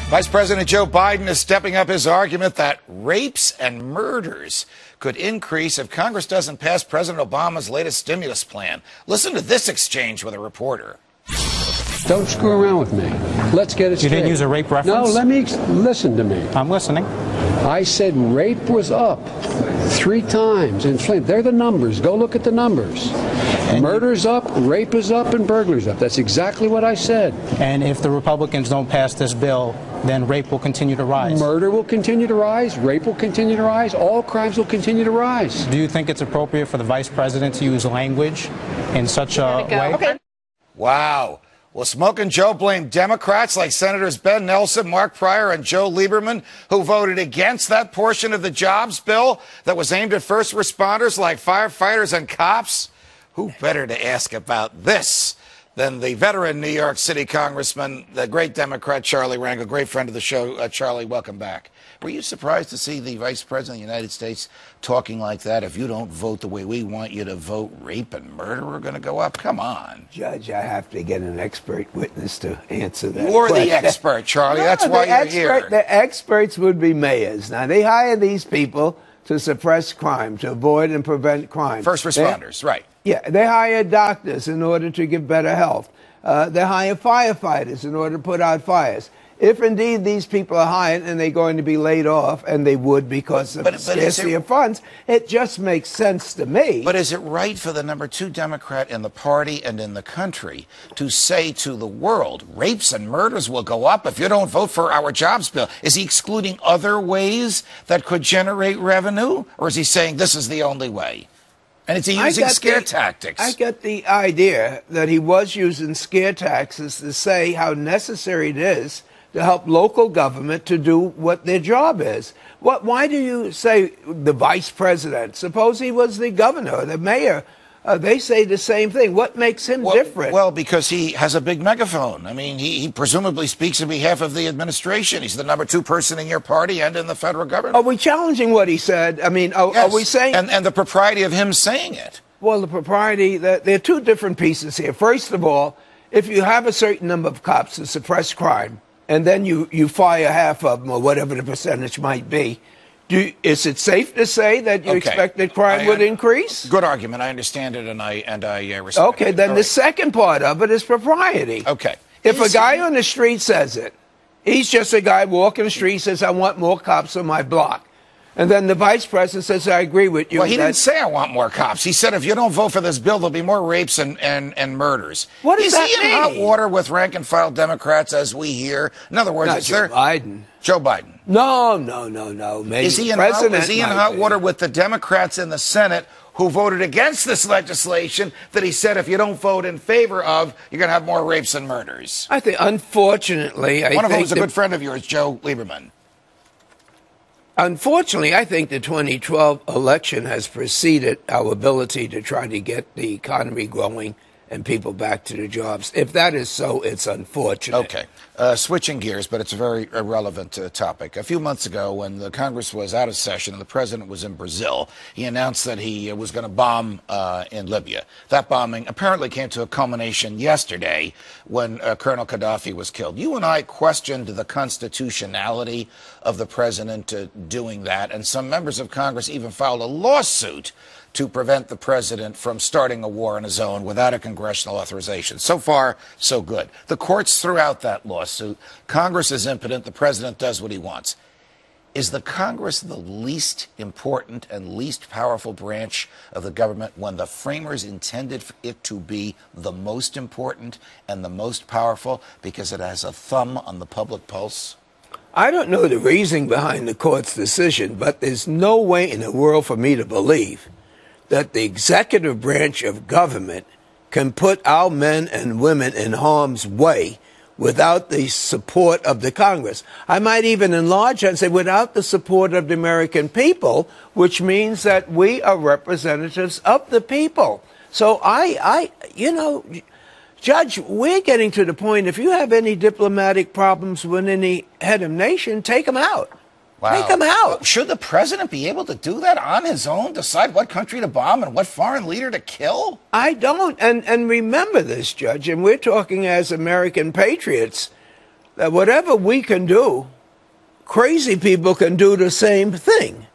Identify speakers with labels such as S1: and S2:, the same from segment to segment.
S1: Vice President Joe Biden is stepping up his argument that rapes and murders could increase if Congress doesn't pass President Obama's latest stimulus plan. Listen to this exchange with a reporter.
S2: Don't screw around with me. Let's get it straight.
S3: You didn't use a rape reference?
S2: No, listen to me.
S3: I'm listening.
S2: I said rape was up 3 times in Flint. They're the numbers. Go look at the numbers. Murder's up, rape is up, and burglar's up. That's exactly what I said.
S3: And if the Republicans don't pass this bill, then rape will continue to rise.
S2: Murder will continue to rise. Rape will continue to rise. All crimes will continue to rise.
S3: Do you think it's appropriate for the vice president to use language in such a way?
S1: Okay. Wow. Well, Smoking Joe blamed Democrats like Senators Ben Nelson, Mark Pryor, and Joe Lieberman, who voted against that portion of the jobs bill that was aimed at first responders like firefighters and cops. Who better to ask about this than the veteran New York City Congressman, the great Democrat Charlie Rangel, great friend of the show. Charlie, welcome back. Were you surprised to see the Vice President of the United States talking like that? If you don't vote the way we want you to vote, rape and murder are going to go up? Come on.
S4: Judge, I have to get an expert witness to answer that.
S1: You're the expert, Charlie. No, that's why you're here.
S4: The experts would be mayors. Now, they hire these people to suppress crime, to avoid and prevent crime.
S1: First responders, right.
S4: Yeah, they hire doctors in order to give better health. They hire firefighters in order to put out fires. If indeed these people are hired and they're going to be laid off, and they would because of scarcity of funds, it just makes sense to me.
S1: But is it right for the number 2 Democrat in the party and in the country to say to the world, rapes and murders will go up if you don't vote for our jobs bill? Is he excluding other ways that could generate revenue? Or is he saying this is the only way? And is he using scare tactics?
S4: I get the idea that he was using scare tactics to say how necessary it is to help local government to do what their job is. Why do you say the vice president? Suppose he was the governor, the mayor. They say the same thing. What makes him different?
S1: Well, because he has a big megaphone. I mean, he presumably speaks on behalf of the administration. He's the number 2 person in your party and in the federal government.
S4: Are we challenging what he said? I mean,
S1: yes.
S4: Are we saying...
S1: And the propriety of him saying it.
S4: Well, the propriety, there are 2 different pieces here. First of all, if you have a certain number of cops to suppress crime, and then you fire half of them, or whatever the percentage might be, is it safe to say that you expect that crime would increase?
S1: Good argument. I understand it, and I respect it.
S4: Okay, then the second part of it is propriety.
S1: Okay.
S4: If a guy on the street says it, he's just a guy walking the street, says, I want more cops on my block. And then the vice president says, I agree with you.
S1: Well, he didn't say I want more cops. He said if you don't vote for this bill, there'll be more rapes and murders.
S4: What does that
S1: mean? Is he in hot water with rank-and-file Democrats, as we hear? In other words,
S4: Not Joe Biden.
S1: Joe Biden.
S4: No. Maybe
S1: is he in hot water with the Democrats in the Senate who voted against this legislation that he said if you don't vote in favor of, you're going to have more rapes and murders?
S4: I think, unfortunately...
S1: One of them was a good friend of yours, Joe Lieberman.
S4: Unfortunately, I think the 2012 election has preceded our ability to try to get the economy growing and people back to their jobs. If that is so, it's unfortunate.
S1: Okay. Switching gears, but it's a very irrelevant topic. A few months ago, when the Congress was out of session and the president was in Brazil, he announced that he was going to bomb in Libya. That bombing apparently came to a culmination yesterday when Colonel Gaddafi was killed. You and I questioned the constitutionality of the president doing that, and some members of Congress even filed a lawsuit to prevent the president from starting a war in his own without a congressional authorization. So far, so good. The courts threw out that lawsuit. Congress is impotent. The president does what he wants. Is the Congress the least important and least powerful branch of the government when the framers intended it to be the most important and the most powerful because it has a thumb on the public pulse?
S4: I don't know the reasoning behind the court's decision, but there's no way in the world for me to believe that the executive branch of government can put our men and women in harm's way without the support of the Congress. I might even enlarge that and say without the support of the American people, which means that we are representatives of the people. So Judge, we're getting to the point, if you have any diplomatic problems with any head of nation, take them out.
S1: Wow.
S4: Take them out.
S1: Should the president be able to do that on his own, decide what country to bomb and what foreign leader to kill?
S4: I don't. And remember this, Judge, and we're talking as American patriots. that whatever we can do, crazy people can do the same thing.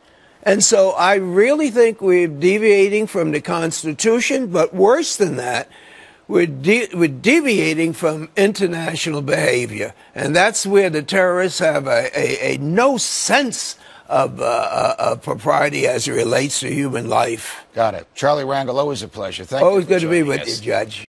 S4: And so I really think we're deviating from the Constitution, but worse than that, we're deviating from international behavior. And that's where the terrorists have a no sense of propriety as it relates to human life.
S1: Got it. Charlie Rangel, always a pleasure. Thank you.
S4: Always good to be with you, Judge.